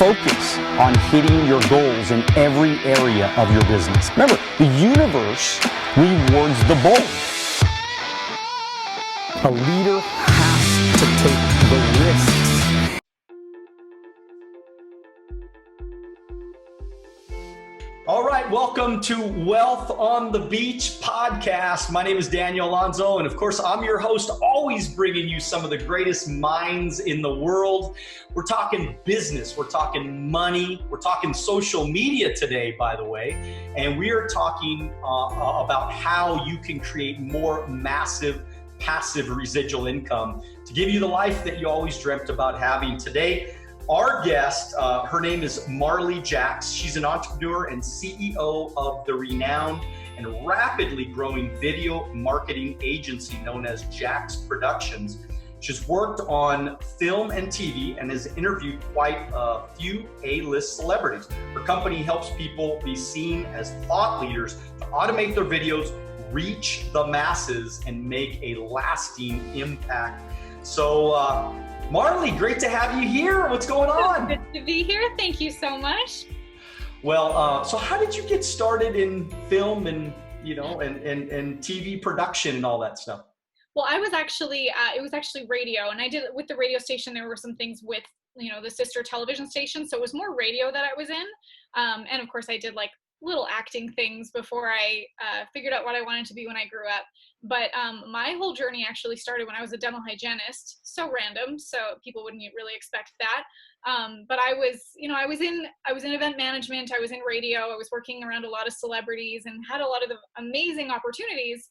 focus on hitting your goals in every area of your business. Remember, the universe rewards the bold. A leader has to take the risks. All right, welcome to Wealth on the Beach podcast. My name is Daniel Alonzo, and of course, I'm your host, always bringing you some of the greatest minds in the world. We're talking business, we're talking money, we're talking social media today, by the way, and we are talking about how you can create more massive passive residual income to give you the life that you always dreamt about having. Today, our guest, her name is Marley Jaxx. She's an entrepreneur and CEO of the renowned and rapidly growing video marketing agency known as Jaxx Productions. She's worked on film and TV and has interviewed quite a few A-list celebrities. Her company helps people be seen as thought leaders to automate their videos, reach the masses, and make a lasting impact. So, Marley, great to have you here. What's going on? Good to be here. Thank you so much. Well, so how did you get started in film and, and TV production and all that stuff? Well, I was actually, it was actually radio, and I did with the radio station. There were some things with, the sister television station. So it was more radio that I was in. And of course I did like little acting things before I figured out what I wanted to be when I grew up. But my whole journey actually started when I was a dental hygienist. So random, so people wouldn't really expect that. But I was in event management. I was in radio. I was working around a lot of celebrities and had a lot of the amazing opportunities.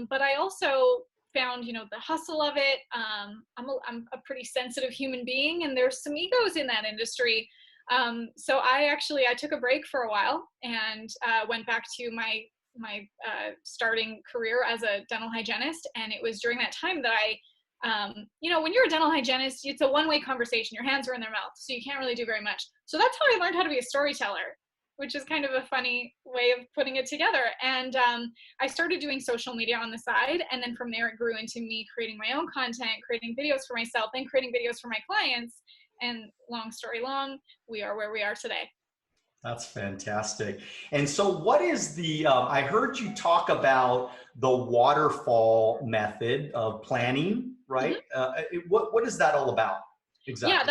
But I also found, the hustle of it. I'm a pretty sensitive human being, and there's some egos in that industry. So I took a break for a while and went back to my starting career as a dental hygienist. And it was during that time that when you're a dental hygienist, it's a one-way conversation. Your hands are in their mouth, so you can't really do very much. So that's how I learned how to be a storyteller, which is kind of a funny way of putting it together. And I started doing social media on the side. And then from there, it grew into me creating my own content, creating videos for myself, then creating videos for my clients. And long story long, we are where we are today. That's fantastic. And so what is I heard you talk about the waterfall method of planning, right? Mm-hmm. What is that all about? Exactly. Yeah,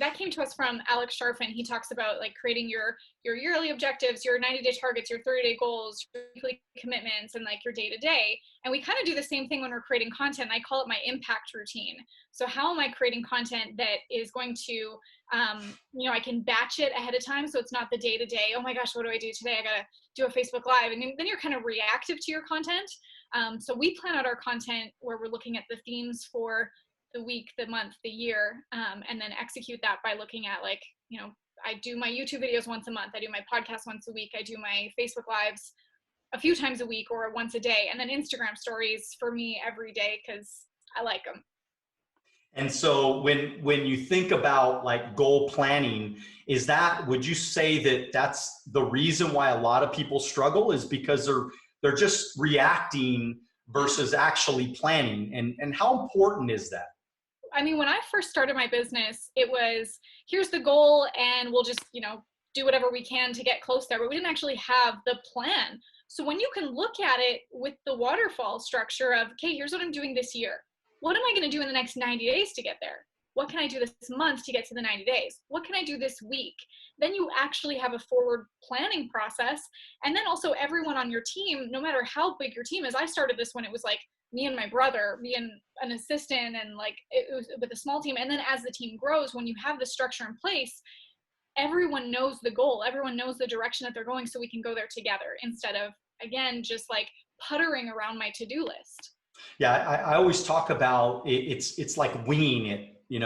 that came to us from Alex Sharfin. He talks about like creating your yearly objectives, your 90-day targets, your 30-day goals, your weekly commitments, and like your day-to-day. And we kind of do the same thing when we're creating content. I call it my impact routine. So how am I creating content that is going to, I can batch it ahead of time. So it's not the day-to-day, oh my gosh, what do I do today? I got to do a Facebook Live. And then you're kind of reactive to your content. So we plan out our content where we're looking at the themes for the week, the month, the year, and then execute that by looking at I do my YouTube videos once a month. I do my podcast once a week. I do my Facebook Lives a few times a week or once a day. And then Instagram stories for me every day because I like them. And so when you think about like goal planning, would you say that that's the reason why a lot of people struggle is because they're just reacting versus actually planning? And how important is that? I mean, when I first started my business, it was, here's the goal and we'll just, do whatever we can to get close there, but we didn't actually have the plan. So when you can look at it with the waterfall structure of, okay, here's what I'm doing this year. What am I going to do in the next 90 days to get there? What can I do this month to get to the 90 days? What can I do this week? Then you actually have a forward planning process. And then also everyone on your team, no matter how big your team is, I started this when it was like me and my brother, me and an assistant, and like it was with a small team. And then as the team grows, when you have the structure in place, everyone knows the goal, everyone knows the direction that they're going, so we can go there together instead of, again, just like puttering around my to-do list. Yeah, I always talk about it's like winging it. You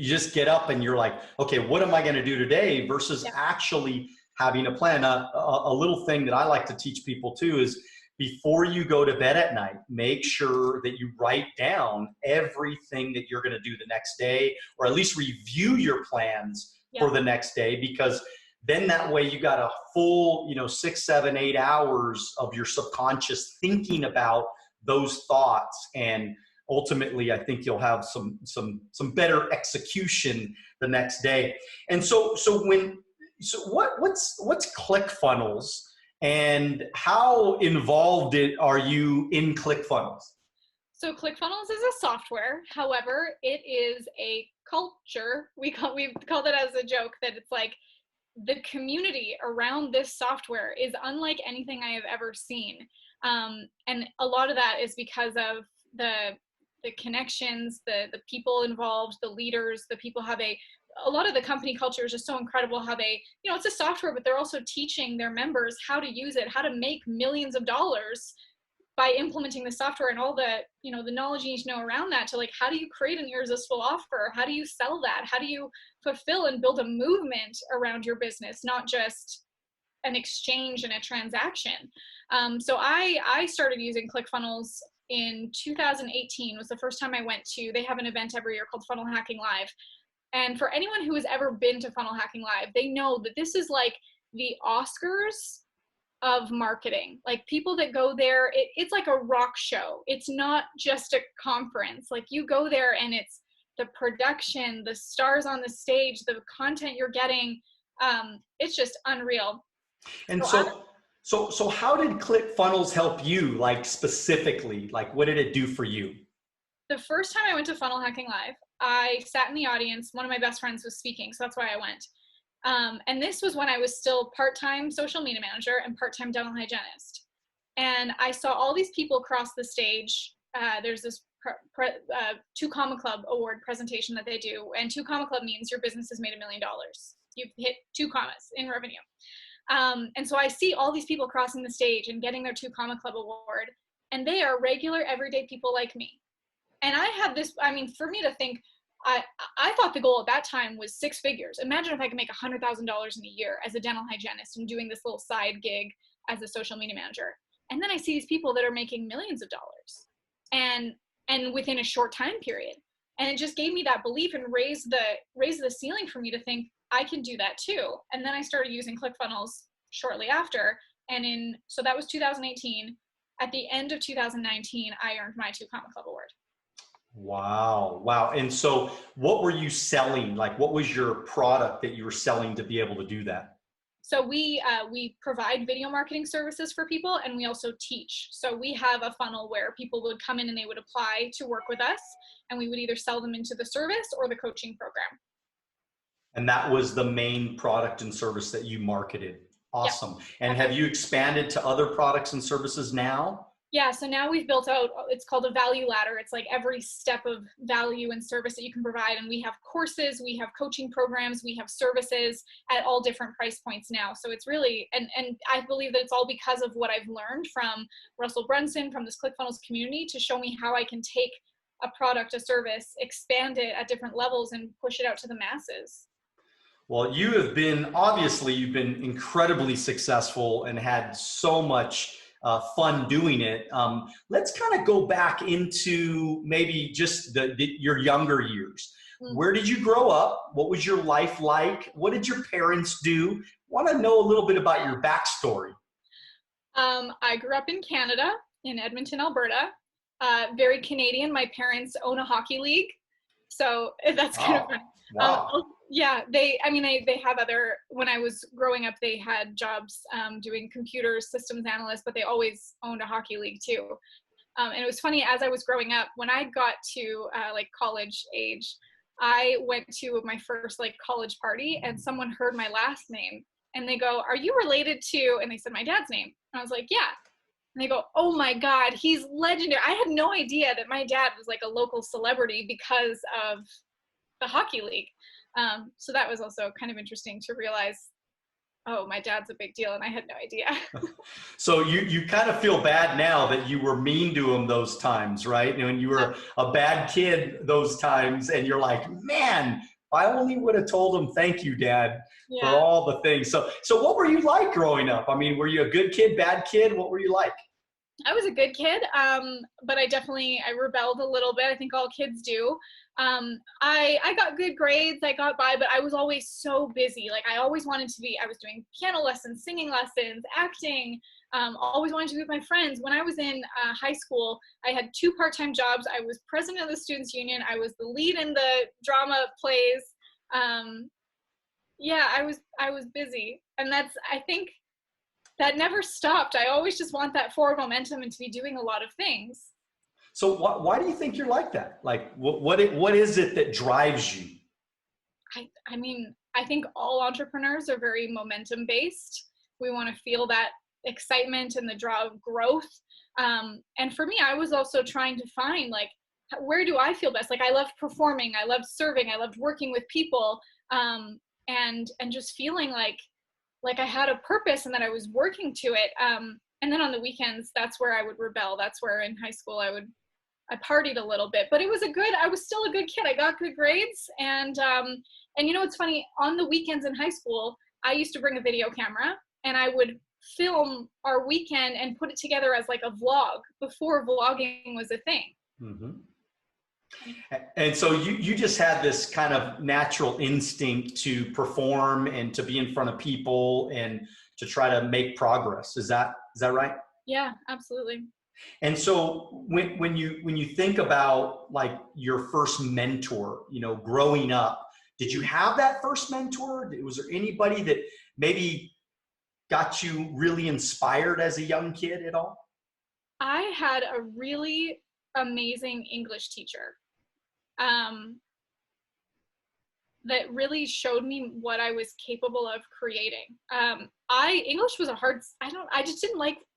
just get up and you're like, okay, what am I going to do today versus actually having a plan. A little thing that I like to teach people too is before you go to bed at night, make sure that you write down everything that you're going to do the next day, or at least review your plans for the next day, because then that way you got a full, 6, 7, 8 hours of your subconscious thinking about those thoughts and ultimately, I think you'll have some better execution the next day. And what's Clickfunnels, and how involved are you in Clickfunnels? So ClickFunnels is a software. However, it is a culture. We call it as a joke that it's like the community around this software is unlike anything I have ever seen. And a lot of that is because of the connections, the people involved, the leaders, the people have a lot of the company culture is just so incredible how they, it's a software, but they're also teaching their members how to use it, how to make millions of dollars by implementing the software, and all the, the knowledge you need to know around that, to like, how do you create an irresistible offer? How do you sell that? How do you fulfill and build a movement around your business, not just an exchange and a transaction? So I started using ClickFunnels in 2018 was the first time I went to, they have an event every year called Funnel Hacking Live. And for anyone who has ever been to Funnel Hacking Live, they know that this is like the Oscars of marketing. Like, people that go there, it's like a rock show. It's not just a conference. Like, you go there and it's the production, the stars on the stage, the content you're getting. It's just unreal. And so how did ClickFunnels help you, like, specifically? Like, what did it do for you? The first time I went to Funnel Hacking Live, I sat in the audience. One of my best friends was speaking, so that's why I went. And this was when I was still part-time social media manager and part-time dental hygienist. And I saw all these people cross the stage. There's this 2 Comma Club award presentation that they do. And 2 Comma Club means your business has made $1 million. You've hit 2 commas in revenue. And so I see all these people crossing the stage and getting their 2 Comma Club award. And they are regular, everyday people like me. And I had this, for me to think, I thought the goal at that time was 6 figures. Imagine if I could make $100,000 in a year as a dental hygienist and doing this little side gig as a social media manager. And then I see these people that are making millions of dollars and within a short time period. And it just gave me that belief and raised the ceiling for me to think I can do that too. And then I started using ClickFunnels shortly after. So that was 2018. At the end of 2019, I earned my 2 Comma Club award. Wow. And so what were you selling? Like, what was your product that you were selling to be able to do that? So we provide video marketing services for people, and we also teach. So we have a funnel where people would come in and they would apply to work with us, and we would either sell them into the service or the coaching program. And that was the main product and service that you marketed. Awesome. Yep. And have you expanded to other products and services now? Yeah, so now we've built out, it's called a value ladder. It's like every step of value and service that you can provide. And we have courses, we have coaching programs, we have services at all different price points now. So it's really, and I believe that it's all because of what I've learned from Russell Brunson, from this ClickFunnels community, to show me how I can take a product, a service, expand it at different levels and push it out to the masses. Well, you've been incredibly successful and had so much fun doing it. Let's kind of go back into maybe just your younger years. Mm-hmm. Where did you grow up? What was your life like? What did your parents do? Want to know a little bit about your backstory. I grew up in Canada, in Edmonton, Alberta. Very Canadian. My parents own a hockey league, so that's kind of fun. Wow. Yeah, they have when I was growing up, they had jobs doing computer systems analyst, but they always owned a hockey league too. And it was funny, as I was growing up, when I got to college age, I went to my first college party, and someone heard my last name and they go, "Are you related to," and they said my dad's name. And I was like, "Yeah." And they go, "Oh my God, he's legendary." I had no idea that my dad was like a local celebrity because of the hockey league. So that was also kind of interesting to realize, oh, my dad's a big deal, and I had no idea. So you kind of feel bad now that you were mean to him those times, right? And you were a bad kid those times, and you're like, man, I only would have told him, thank you, Dad, for all the things. So what were you like growing up? I mean, were you a good kid, bad kid? What were you like? I was a good kid, but I rebelled a little bit. I think all kids do. I got good grades, I got by, but I was always so busy. Like I always wanted to be, I was doing piano lessons, singing lessons, acting, always wanted to be with my friends. When I was in high school, I had 2 part-time jobs. I was president of the Students Union. I was the lead in the drama plays. Yeah, I was busy. And I think that never stopped. I always just want that forward momentum and to be doing a lot of things. So why do you think you're like that? Like what is it that drives you? I mean, I think all entrepreneurs are very momentum based. We want to feel that excitement and the draw of growth. And for me, I was also trying to find like, where do I feel best? Like I loved performing, I loved serving, I loved working with people, and just feeling like I had a purpose and that I was working to it. And then on the weekends, that's where I would rebel. That's where in high school I partied a little bit, but I was still a good kid. I got good grades. And you know, it's funny, on the weekends in high school, I used to bring a video camera and I would film our weekend and put it together as like a vlog before vlogging was a thing. Mm-hmm. And so you just had this kind of natural instinct to perform and to be in front of people and to try to make progress. Is that right? Yeah, absolutely. And so when you think about like your first mentor, you know, growing up, did you have that first mentor? Was there anybody that maybe got you really inspired as a young kid at all? I had a really amazing English teacher that really showed me what I was capable of creating. English was I didn't like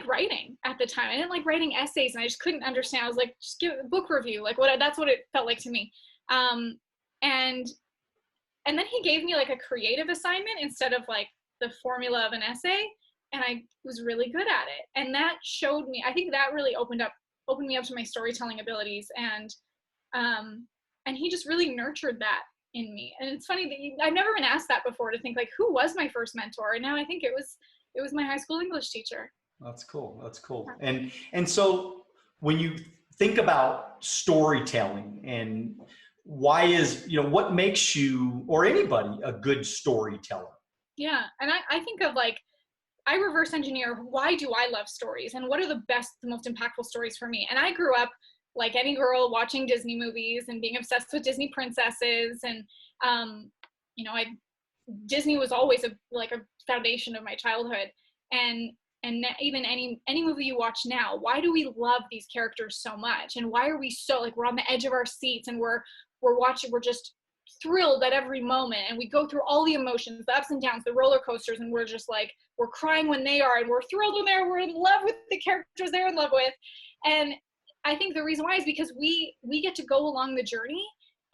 writing at the time. I didn't like writing essays and I just couldn't understand. I was like, just give a book review. Like that's what it felt like to me. And then he gave me like a creative assignment instead of like the formula of an essay. And I was really good at it. And that showed me, I think that really opened me up to my storytelling abilities. And he just really nurtured that in me. And it's funny that I've never been asked that before, to think like, who was my first mentor? And now I think it was my high school English teacher. That's cool. That's cool. And so when you think about storytelling and what makes you or anybody a good storyteller? Yeah. And I think of like, I reverse engineer, why do I love stories and what are the most impactful stories for me? And I grew up like any girl watching Disney movies and being obsessed with Disney princesses. And, you know, Disney was always a foundation of my childhood. And even any movie you watch now, why do we love these characters so much? And why are we so like, we're on the edge of our seats and we're just thrilled at every moment, and we go through all the emotions, the ups and downs, the roller coasters, and we're just like, we're crying when they are, and we're thrilled when we're in love with the characters they're in love with. And I think the reason why is because we get to go along the journey,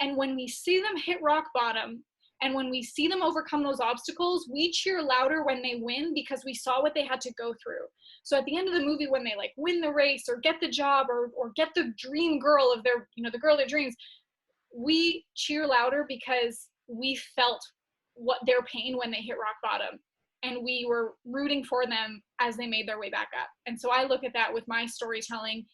and when we see them hit rock bottom and when we see them overcome those obstacles, we cheer louder when they win because we saw what they had to go through. So at the end of the movie, when they like win the race or get the job or get the dream girl of their, you know, the girl of their dreams, we cheer louder because we felt what their pain when they hit rock bottom, and we were rooting for them as they made their way back up. And so I look at that with my storytelling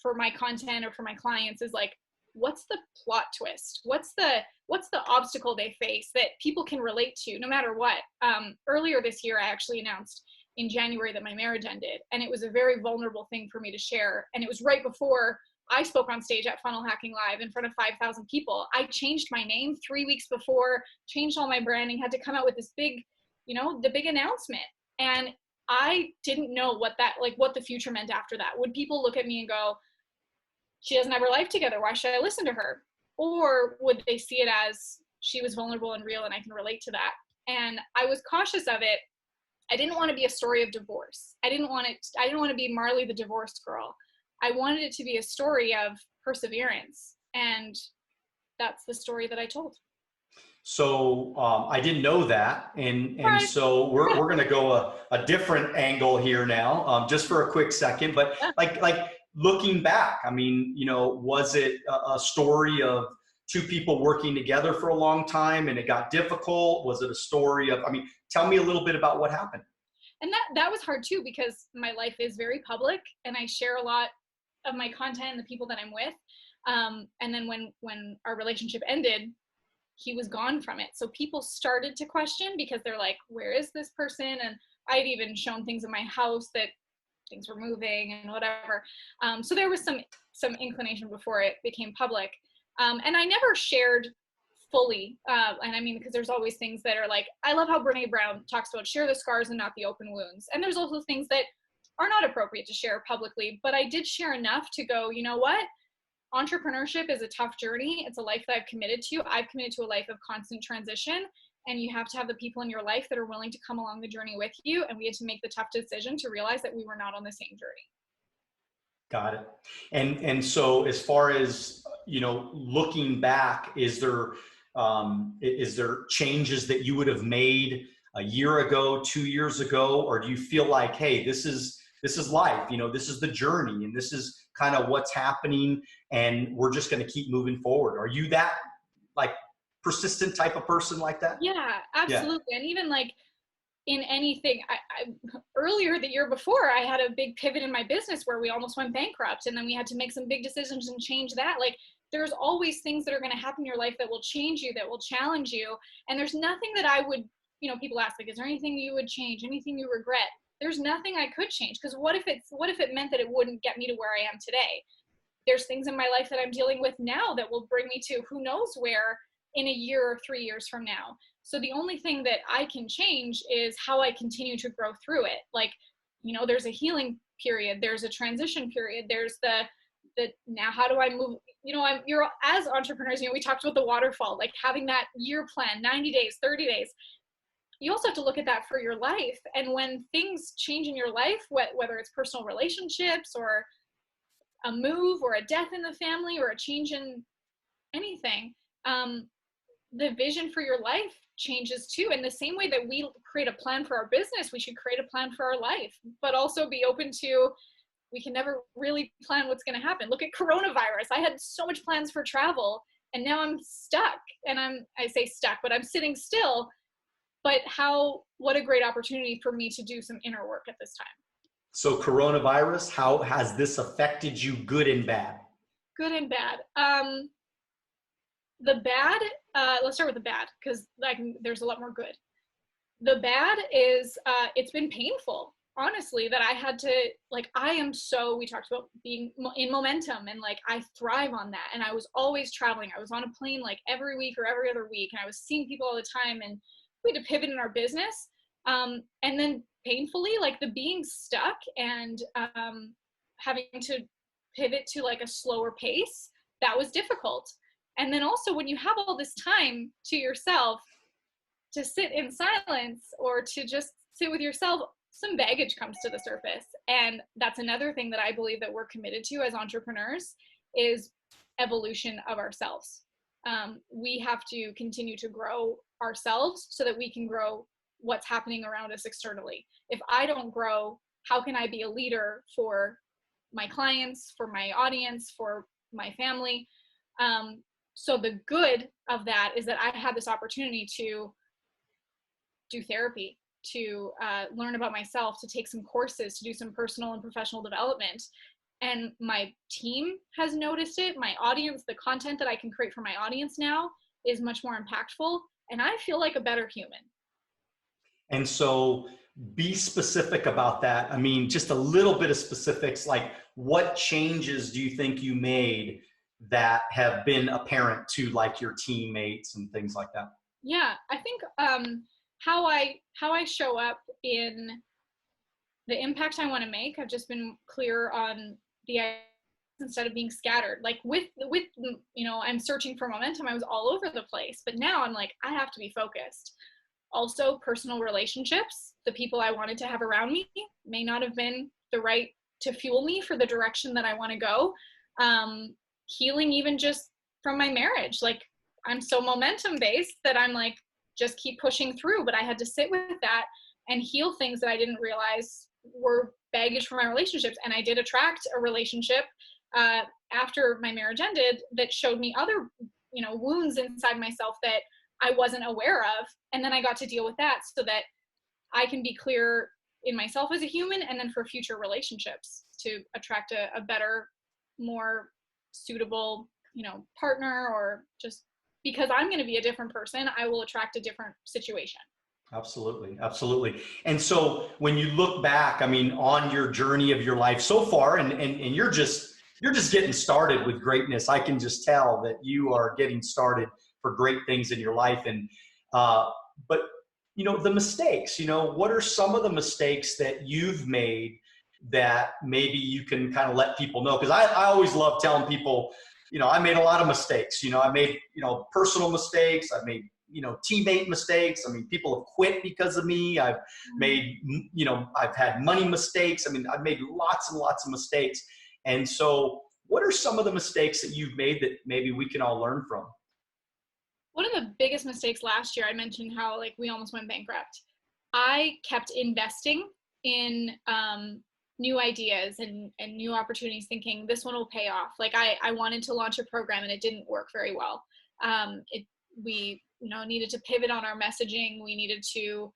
for my content or for my clients is like, what's the plot twist? What's the obstacle they face that people can relate to no matter what? Earlier this year, I actually announced in January that my marriage ended, and it was a very vulnerable thing for me to share. And it was right before I spoke on stage at Funnel Hacking Live in front of 5,000 people. I changed my name 3 weeks before, changed all my branding, had to come out with this big, you know, the big announcement. And I didn't know what the future meant after that. Would people look at me and go, she doesn't have her life together, why should I listen to her? Or would they see it as she was vulnerable and real and I can relate to that? And I was cautious of it. I didn't want to be a story of divorce. I didn't want to be Marley the divorced girl. I wanted it to be a story of perseverance, and that's the story that I told. So I didn't know that, and Right. So we're going to go a different angle here now, just for a quick second. But like looking back, I mean, you know, was it a story of 2 people working together for a long time and it got difficult? Was it a story of? I mean, tell me a little bit about what happened. And that was hard too, because my life is very public and I share a lot of my content and the people that I'm with. And then when our relationship ended, he was gone from it. So people started to question, because they're like, where is this person? And I'd even shown things in my house that things were moving and whatever. So there was some inclination before it became public. And I never shared fully. And I mean, because there's always things that are like, I love how Brene Brown talks about share the scars and not the open wounds. And there's also things that are not appropriate to share publicly, but I did share enough to go, you know what? Entrepreneurship is a tough journey. It's a life that I've committed to. I've committed to a life of constant transition, and you have to have the people in your life that are willing to come along the journey with you. And we had to make the tough decision to realize that we were not on the same journey. Got it. And so as far as, looking back, is there changes that you would have made a year ago, 2 years ago, or do you feel like, hey, this is life, this is the journey, and this is kind of what's happening, and we're just going to keep moving forward? Are you that like persistent type of person like that? Yeah, absolutely. Yeah. And even like in anything, I earlier the year before, I had a big pivot in my business where we almost went bankrupt, and then we had to make some big decisions and change that. Like, there's always things that are going to happen in your life that will change you, that will challenge you. And there's nothing that I would, people ask, like, is there anything you would change, anything you regret? There's nothing I could change, because what if it meant that it wouldn't get me to where I am today? There's things in my life that I'm dealing with now that will bring me to who knows where in a year or 3 years from now. So the only thing that I can change is how I continue to grow through it. Like, there's a healing period, there's a transition period, there's the now how do I move? You're as entrepreneurs, we talked about the waterfall, like having that year plan, 90 days, 30 days. You also have to look at that for your life. And when things change in your life, whether it's personal relationships or a move or a death in the family or a change in anything, the vision for your life changes too. In the same way that we create a plan for our business, we should create a plan for our life, but also be open to, we can never really plan what's going to happen. Look at coronavirus. I had so much plans for travel, and now I'm stuck. And I say stuck, but I'm sitting still. But what a great opportunity for me to do some inner work at this time. So coronavirus, how has this affected you, good and bad? Good and bad. The bad, let's start with the bad, because there's a lot more good. The bad is, it's been painful, honestly, that I had to, we talked about being in momentum, and I thrive on that. And I was always traveling. I was on a plane every week or every other week, and I was seeing people all the time, and we had to pivot in our business. And then painfully, the being stuck and having to pivot to a slower pace, that was difficult. And then also when you have all this time to yourself to sit in silence or to just sit with yourself, some baggage comes to the surface. And that's another thing that I believe that we're committed to as entrepreneurs is evolution of ourselves. We have to continue to grow ourselves so that we can grow what's happening around us externally. If I don't grow, how can I be a leader for my clients, for my audience, for my family? So the good of that is that I had this opportunity to do therapy, to learn about myself, to take some courses, to do some personal and professional development. And my team has noticed it. My audience, the content that I can create for my audience now is much more impactful. And I feel like a better human. And so be specific about that. I mean, just a little bit of specifics, like what changes do you think you made that have been apparent to your teammates and things like that? Yeah, I think how I show up in the impact I want to make, I've just been clear on the instead of being scattered. With I'm searching for momentum. I was all over the place, but now I'm I have to be focused. Also, personal relationships, the people I wanted to have around me may not have been the right to fuel me for the direction that I want to go. Healing even just from my marriage. I'm so momentum based that I'm just keep pushing through, but I had to sit with that and heal things that I didn't realize were baggage for my relationships. And I did attract a relationship after my marriage ended that showed me other, wounds inside myself that I wasn't aware of. And then I got to deal with that so that I can be clear in myself as a human, and then for future relationships to attract a better, more suitable, partner, or just because I'm going to be a different person, I will attract a different situation. Absolutely. Absolutely. And so when you look back, I mean, on your journey of your life so far, and you're just getting started with greatness. I can just tell that you are getting started for great things in your life. And, but the mistakes, what are some of the mistakes that you've made that maybe you can kind of let people know? Because I always love telling people, I made a lot of mistakes. I made, personal mistakes. I made, teammate mistakes. I mean, people have quit because of me. I've made, I've had money mistakes. I mean, I've made lots and lots of mistakes. And so what are some of the mistakes that you've made that maybe we can all learn from? One of the biggest mistakes last year, I mentioned how we almost went bankrupt. I kept investing in new ideas and new opportunities, thinking this one will pay off. I wanted to launch a program and it didn't work very well. We needed to pivot on our messaging. We needed to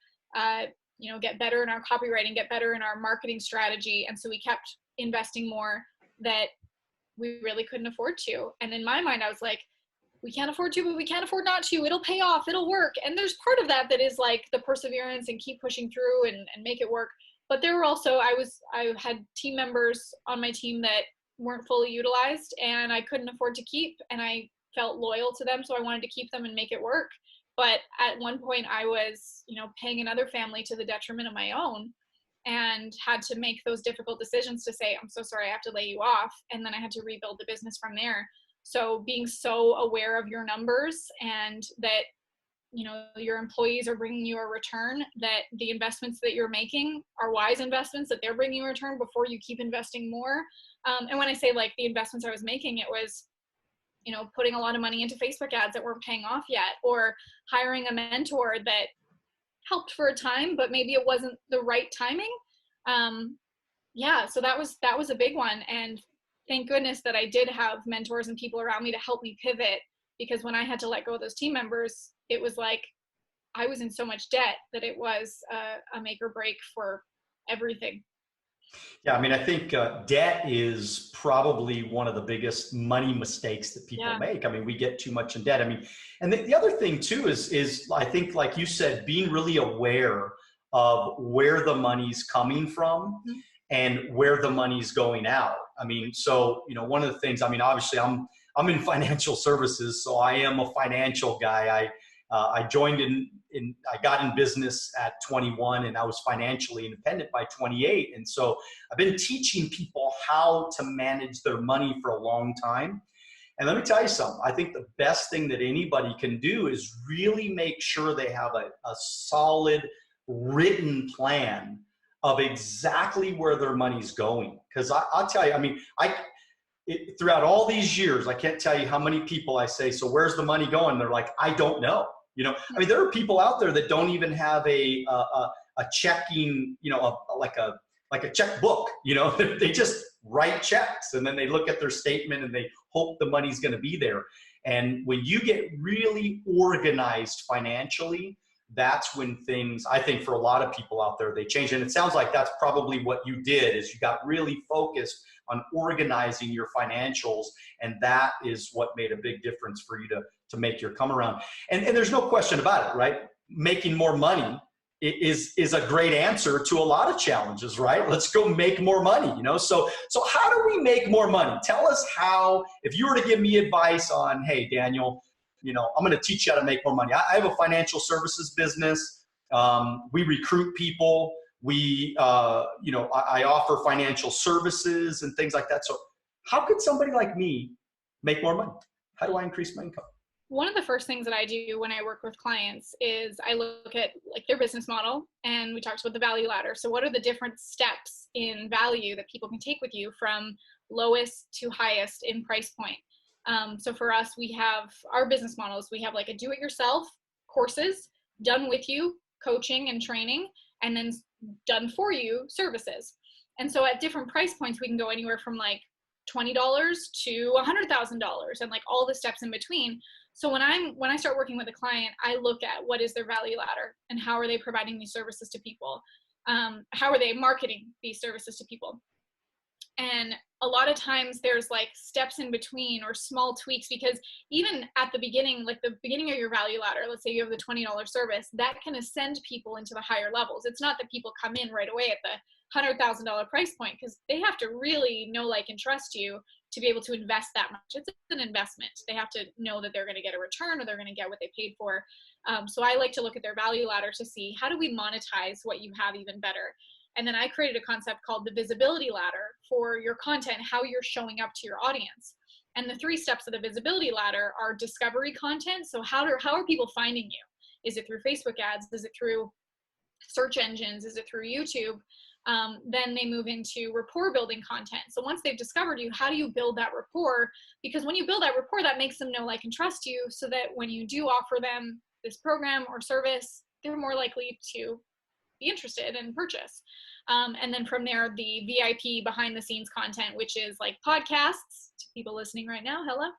get better in our copywriting, get better in our marketing strategy. And so we kept investing more that we really couldn't afford to. And in my mind, I was like, we can't afford to, but we can't afford not to. It'll pay off. It'll work. And there's part of that is the perseverance and keep pushing through and make it work. But there were also, I had team members on my team that weren't fully utilized and I couldn't afford to keep, and I felt loyal to them. So I wanted to keep them and make it work. But at one point I was, paying another family to the detriment of my own, and had to make those difficult decisions to say, I'm so sorry, I have to lay you off. And then I had to rebuild the business from there. So being so aware of your numbers, and that, your employees are bringing you a return, that the investments that you're making are wise investments, that they're bringing you a return before you keep investing more. And when I say the investments I was making, it was, putting a lot of money into Facebook ads that weren't paying off yet, or hiring a mentor that helped for a time, but maybe it wasn't the right timing. So that was a big one. And thank goodness that I did have mentors and people around me to help me pivot, because when I had to let go of those team members, it was like I was in so much debt that it was a make or break for everything. Yeah, I mean, I think debt is probably one of the biggest money mistakes that people make. I mean, we get too much in debt. I mean, and the other thing too is I think, like you said, being really aware of where the money's coming from and where the money's going out. I mean, so, one of the things, I mean, obviously I'm in financial services, so I am a financial guy. I joined I got in business at 21, and I was financially independent by 28. And so I've been teaching people how to manage their money for a long time. And let me tell you something, I think the best thing that anybody can do is really make sure they have a solid written plan of exactly where their money's going. Because I'll tell you, I mean, throughout all these years, I can't tell you how many people I say, so where's the money going? They're like, I don't know. I mean, there are people out there that don't even have a checking, like a checkbook, they just write checks, and then they look at their statement and they hope the money's going to be there. And when you get really organized financially, that's when things, I think, for a lot of people out there, they change. And it sounds like that's probably what you did, is you got really focused on organizing your financials. And that is what made a big difference for you to make your come around. And there's no question about it, right? Making more money is a great answer to a lot of challenges, right? Let's go make more money, So how do we make more money? Tell us how, if you were to give me advice on, hey, Daniel, I'm going to teach you how to make more money. I have a financial services business. We recruit people. I offer financial services and things like that. So how could somebody like me make more money? How do I increase my income? One of the first things that I do when I work with clients is I look at their business model, and we talked about the value ladder. So what are the different steps in value that people can take with you from lowest to highest in price point? So for us, we have our business models. We have a do-it-yourself courses, done with you, coaching and training, and then done for you services. And so at different price points, we can go anywhere from $20 to $100,000 and all the steps in between. So when I start working with a client, I look at what is their value ladder and how are they providing these services to people. How are they marketing these services to people? And a lot of times there's like steps in between or small tweaks, because even at the beginning, like the beginning of your value ladder, let's say you have the $20 service, that can ascend people into the higher levels. It's not that people come in right away at the $100,000 price point, because they have to really know, like, and trust you to be able to invest that much. It's an investment. They have to know that they're going to get a return, or they're going to get what they paid for. So I like to look at their value ladder to see, how do we monetize what you have even better? And then I created a concept called the visibility ladder for your content, how you're showing up to your audience. And the 3 steps of the visibility ladder are discovery content. So how are people finding you? Is it through Facebook ads? Is it through search engines? Is it through YouTube? Then they move into rapport building content. So once they've discovered you, how do you build that rapport? Because when you build that rapport, that makes them know, like, and trust you, so that when you do offer them this program or service, they're more likely to be interested and purchase. And then from there, the VIP behind the scenes content, which is like podcasts to people listening right now, hello,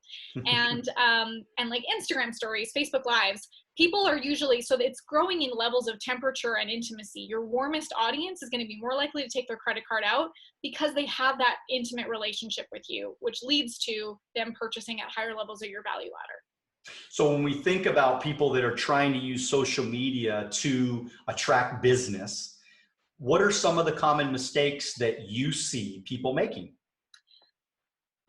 and like Instagram stories, Facebook lives. People are usually, so it's growing in levels of temperature and intimacy. Your warmest audience is going to be more likely to take their credit card out because they have that intimate relationship with you, which leads to them purchasing at higher levels of your value ladder. So when we think about people that are trying to use social media to attract business, what are some of the common mistakes that you see people making?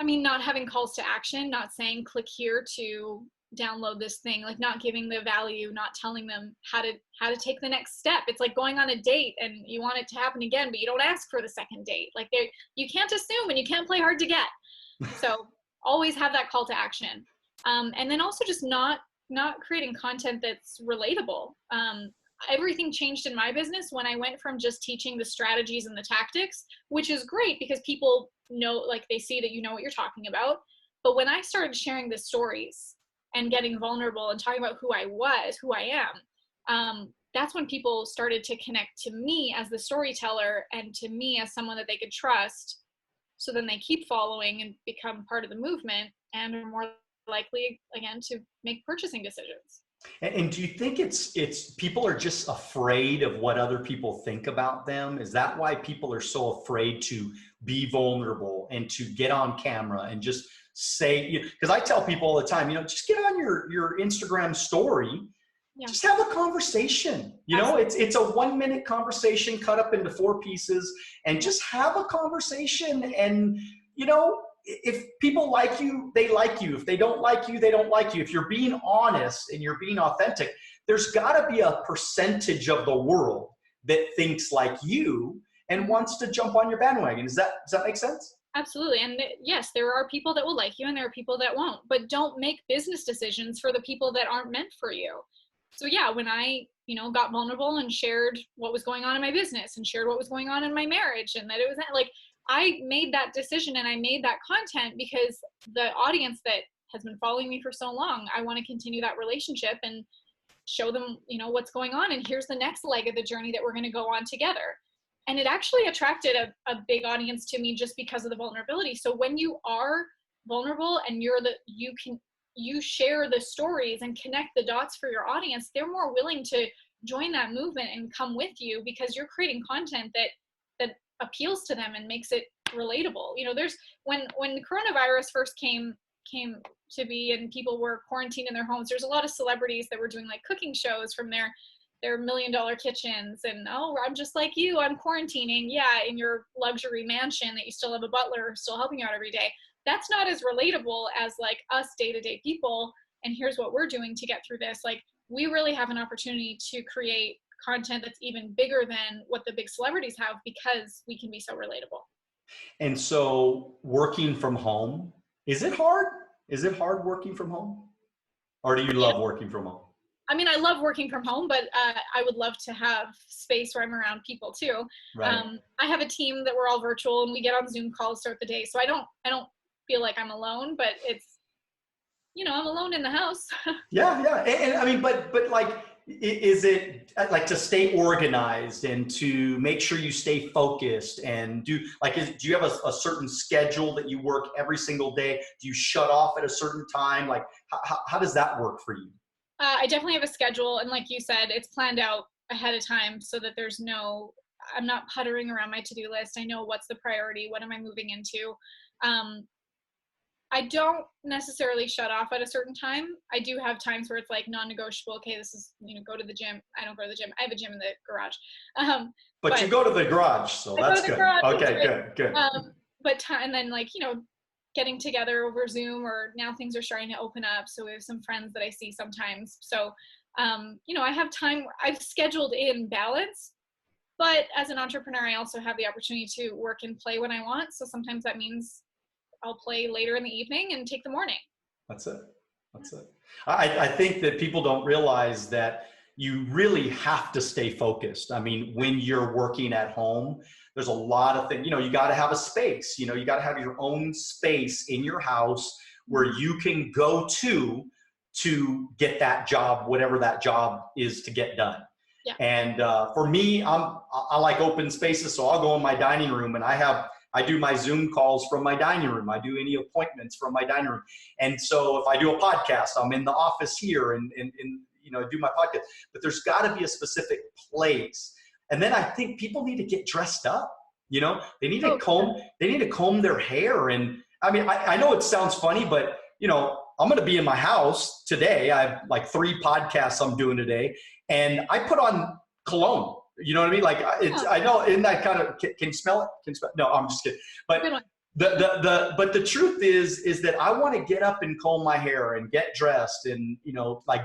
I mean, not having calls to action, not saying click here to download this thing, like not giving the value, not telling them how to take the next step. It's like going on a date and you want it to happen again, but you don't ask for the second date. Like, you can't assume, and you can't play hard to get. So always have that call to action. And then also just not creating content that's relatable. Everything changed in my business when I went from just teaching the strategies and the tactics, which is great because people know, like, they see that you know what you're talking about. But when I started sharing the stories and getting vulnerable and talking about who I was, who I am, that's when people started to connect to me as the storyteller and to me as someone that they could trust. So then they keep following and become part of the movement and are more likely, again, to make purchasing decisions. And do you think it's people are just afraid of what other people think about them? Is that why people are so afraid to be vulnerable and to get on camera and just say, because I tell people all the time, just get on your Instagram story, just have a conversation. It's a 1-minute conversation cut up into 4 pieces, and just have a conversation. And, if people like you, they like you. If they don't like you, they don't like you. If you're being honest and you're being authentic, there's got to be a percentage of the world that thinks like you and wants to jump on your bandwagon. Does that make sense? Absolutely. And yes, there are people that will like you and there are people that won't, but don't make business decisions for the people that aren't meant for you. So yeah, when I, got vulnerable and shared what was going on in my business and shared what was going on in my marriage, and that it was like, I made that decision and I made that content because the audience that has been following me for so long, I want to continue that relationship and show them, what's going on. And here's the next leg of the journey that we're going to go on together. And it actually attracted a big audience to me just because of the vulnerability. So when you are vulnerable and you share the stories and connect the dots for your audience, they're more willing to join that movement and come with you because you're creating content that appeals to them and makes it relatable. There's when the coronavirus first came to be and people were quarantined in their homes, there's a lot of celebrities that were doing like cooking shows from their $1 million kitchens, and I'm just like you, I'm quarantining, in your luxury mansion that you still have a butler still helping you out every day. That's not as relatable as like us day-to-day people, and here's what we're doing to get through this. Like, we really have an opportunity to create content that's even bigger than what the big celebrities have because we can be so relatable. And so working from home, is it hard? Is it hard working from home? Or do you love working from home? I mean, I love working from home, but I would love to have space where I'm around people too. Right. I have a team that we're all virtual and we get on Zoom calls throughout the day. So I don't feel like I'm alone, but it's, I'm alone in the house. Yeah. And I mean, but like, is it like to stay organized and to make sure you stay focused and do you have a certain schedule that you work every single day? Do you shut off at a certain time? Like, how does that work for you? I definitely have a schedule. And like you said, it's planned out ahead of time so that there's no, I'm not puttering around my to-do list. I know what's the priority. What am I moving into? I don't necessarily shut off at a certain time. I do have times where it's like non-negotiable. Okay, this is, go to the gym. I don't go to the gym. I have a gym in the garage. But you go to the garage, so that's good. Garage, okay, good. And then getting together over Zoom, or now things are starting to open up. So we have some friends that I see sometimes. So, I have time. I've scheduled in balance, but as an entrepreneur, I also have the opportunity to work and play when I want. So sometimes that means I'll play later in the evening and take the morning. That's it. I think that people don't realize that you really have to stay focused. I mean, when you're working at home, there's a lot of things, you got to have a space, you got to have your own space in your house where you can go to get that job, whatever that job is to get done. Yeah. And for me, I like open spaces. So I'll go in my dining room and I do my Zoom calls from my dining room. I do any appointments from my dining room. And so if I do a podcast, I'm in the office here and do my podcast. But there's got to be a specific place. And then I think people need to get dressed up. They need to comb their hair. And I mean, I know it sounds funny, but I'm going to be in my house today. I have like 3 podcasts I'm doing today, and I put on cologne. You know what I mean? Like I know, in that kind of, can you smell it? No, I'm just kidding. But but the truth is that I want to get up and comb my hair and get dressed and,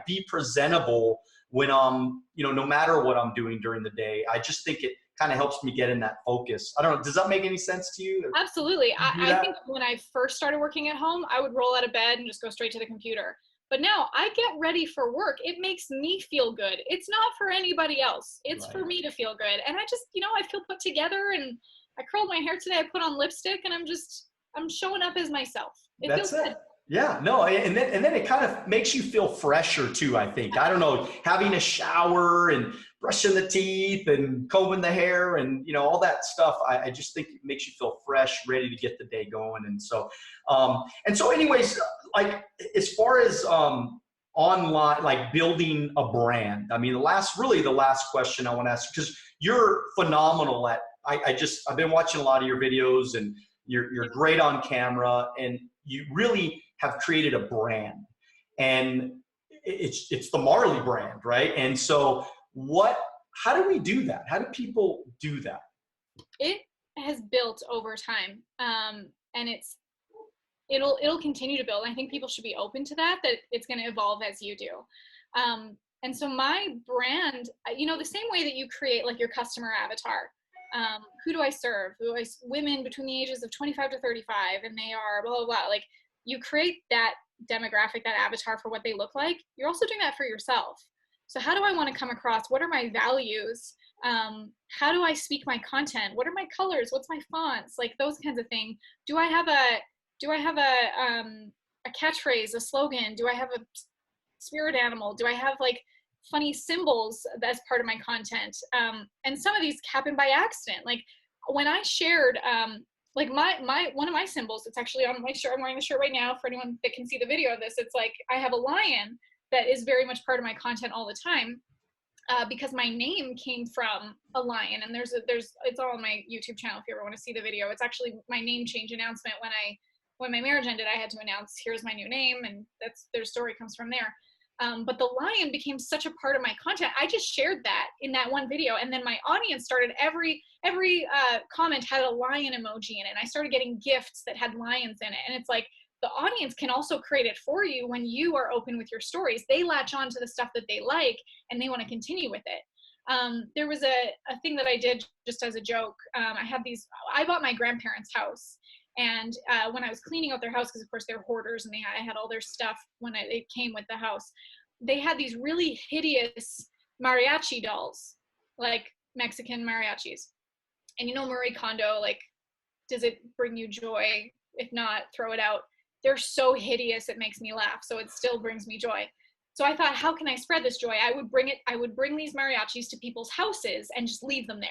be presentable when I'm, no matter what I'm doing during the day. I just think it kind of helps me get in that focus. I don't know. Does that make any sense to you? Absolutely. I think when I first started working at home, I would roll out of bed and just go straight to the computer. But now I get ready for work. It makes me feel good. It's not for anybody else. It's for me to feel good. And I just, I feel put together, and I curled my hair today. I put on lipstick, and I'm showing up as myself. It feels good. Yeah, no, and then it kind of makes you feel fresher too, I think. I don't know, having a shower and brushing the teeth and combing the hair and, all that stuff. I just think it makes you feel fresh, ready to get the day going. And so anyways, like as far as online, like building a brand, I mean, the last question I want to ask, because you're phenomenal at, I've been watching a lot of your videos, and you're great on camera, and you really have created a brand, and it's the Marley brand, right? And so how do we do that? How do people do that? It has built over time. And it'll continue to build. I think people should be open to that it's going to evolve as you do. And so my brand, the same way that you create like your customer avatar, who do I serve? Women between the ages of 25 to 35, and they are blah, blah, blah. Like, you create that demographic, that avatar for what they look like. You're also doing that for yourself. So how do I want to come across? What are my values? How do I speak my content? What are my colors? What's my fonts? Like those kinds of things. Do I have a catchphrase, a slogan? Do I have a spirit animal? Do I have like funny symbols as part of my content? And some of these happen by accident. Like when I shared, like one of my symbols, it's actually on my shirt. I'm wearing the shirt right now for anyone that can see the video of this. It's like, I have a lion that is very much part of my content all the time, because my name came from a lion. And it's all on my YouTube channel if you ever want to see the video. It's actually my name change announcement. When my marriage ended, I had to announce, here's my new name, and their story comes from there. But the lion became such a part of my content. I just shared that in that one video, and then my audience started, every comment had a lion emoji in it, and I started getting gifts that had lions in it. And it's like, the audience can also create it for you when you are open with your stories. They latch on to the stuff that they like, and they want to continue with it. There was a thing that I did just as a joke. I bought my grandparents' house. And when I was cleaning out their house, because of course they're hoarders and I had all their stuff when it came with the house, they had these really hideous mariachi dolls, like Mexican mariachis. And Marie Kondo, like, does it bring you joy? If not, throw it out. They're so hideous, it makes me laugh. So it still brings me joy. So I thought, how can I spread this joy? I would bring these mariachis to people's houses and just leave them there.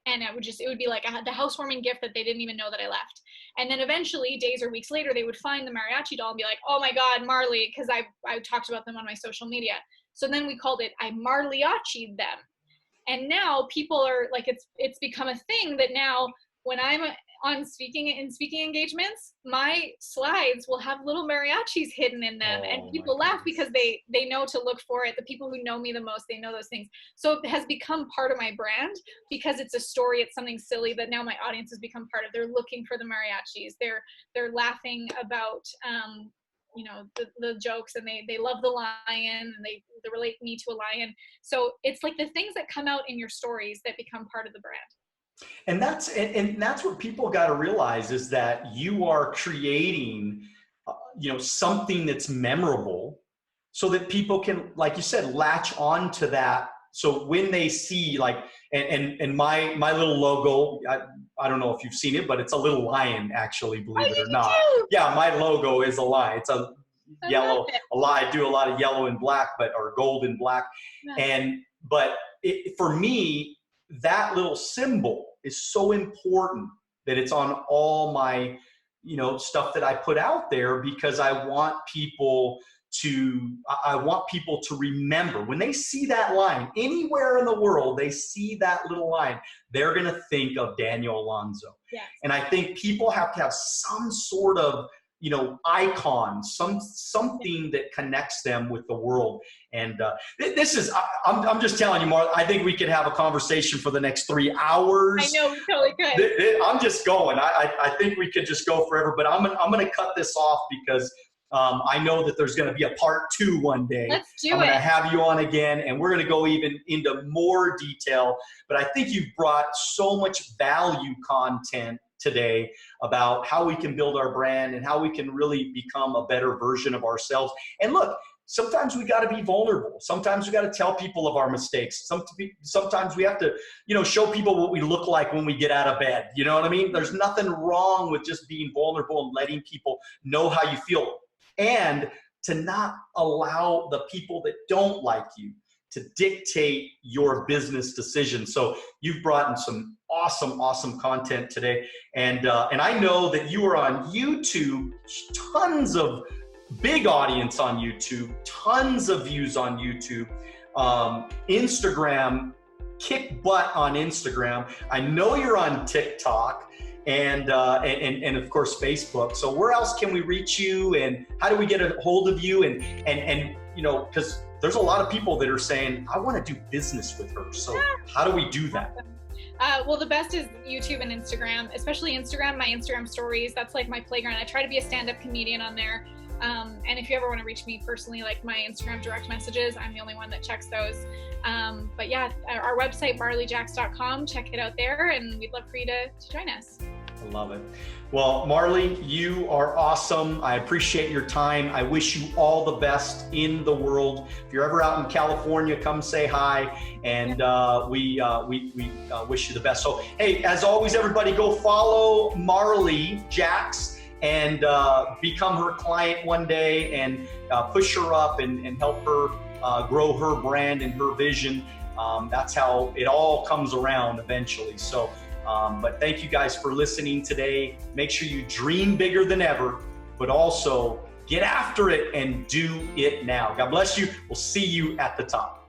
And it would be like the housewarming gift that they didn't even know that I left. And then eventually, days or weeks later, they would find the mariachi doll and be like, oh my God, Marley, because I talked about them on my social media. So then we called it, I Marleyachi'd them. And now people are like, it's become a thing that now when I'm on speaking engagements, my slides will have little mariachis hidden in them, and people laugh because they know to look for it. The people who know me the most, they know those things. So it has become part of my brand because it's a story. It's something silly that now my audience has become part of. They're looking for the mariachis. They're laughing about the jokes, and they love the lion, and they relate me to a lion. So it's like the things that come out in your stories that become part of the brand. And that's what people got to realize, is that you are creating, something that's memorable, so that people can, like you said, latch on to that. So when they see and my little logo, I don't know if you've seen it, but it's a little lion, actually, believe it or not. Yeah, my logo is a lion. It's a yellow, I do a lot of yellow and black, or gold and black. Yeah. But for me, that little symbol is so important that it's on all my, stuff that I put out there, because I want people to remember when they see that line anywhere in the world, they see that little line, they're going to think of Daniel Alonzo. Yes. And I think people have to have some sort of, icon, something that connects them with the world. And this is, I'm just telling you, Marley, I think we could have a conversation for the next 3 hours. I know, we totally could. I'm just going. I think we could just go forever, but I'm going to cut this off because I know that there's going to be a part 2 one day. Let's do it. I'm going to have you on again, and we're going to go even into more detail. But I think you've brought so much value content today about how we can build our brand and how we can really become a better version of ourselves. And look, sometimes we got to be vulnerable. Sometimes we got to tell people of our mistakes. Sometimes we have to, show people what we look like when we get out of bed. You know what I mean? There's nothing wrong with just being vulnerable and letting people know how you feel, and to not allow the people that don't like you to dictate your business decisions. So you've brought in some awesome content today. And I know that you are on YouTube, tons of big audience on YouTube, tons of views on YouTube, Instagram, kick butt on Instagram. I know you're on TikTok and of course Facebook. So where else can we reach you, and how do we get a hold of you? And because there's a lot of people that are saying, I want to do business with her. So how do we do that? Well, the best is YouTube and Instagram, especially Instagram, my Instagram stories. That's like my playground. I try to be a stand-up comedian on there. And if you ever want to reach me personally, like my Instagram direct messages, I'm the only one that checks those. But yeah, our website, marleyjaxx.com, check it out there, and we'd love for you to join us. I love it. Well, Marley, you are awesome. I appreciate your time. I wish you all the best in the world. If you're ever out in California, come say hi, and we wish you the best. So, hey, as always, everybody go follow Marley Jaxx and become her client one day, and push her up and help her grow her brand and her vision. That's how it all comes around eventually. So, but thank you guys for listening today. Make sure you dream bigger than ever, but also get after it and do it now. God bless you. We'll see you at the top.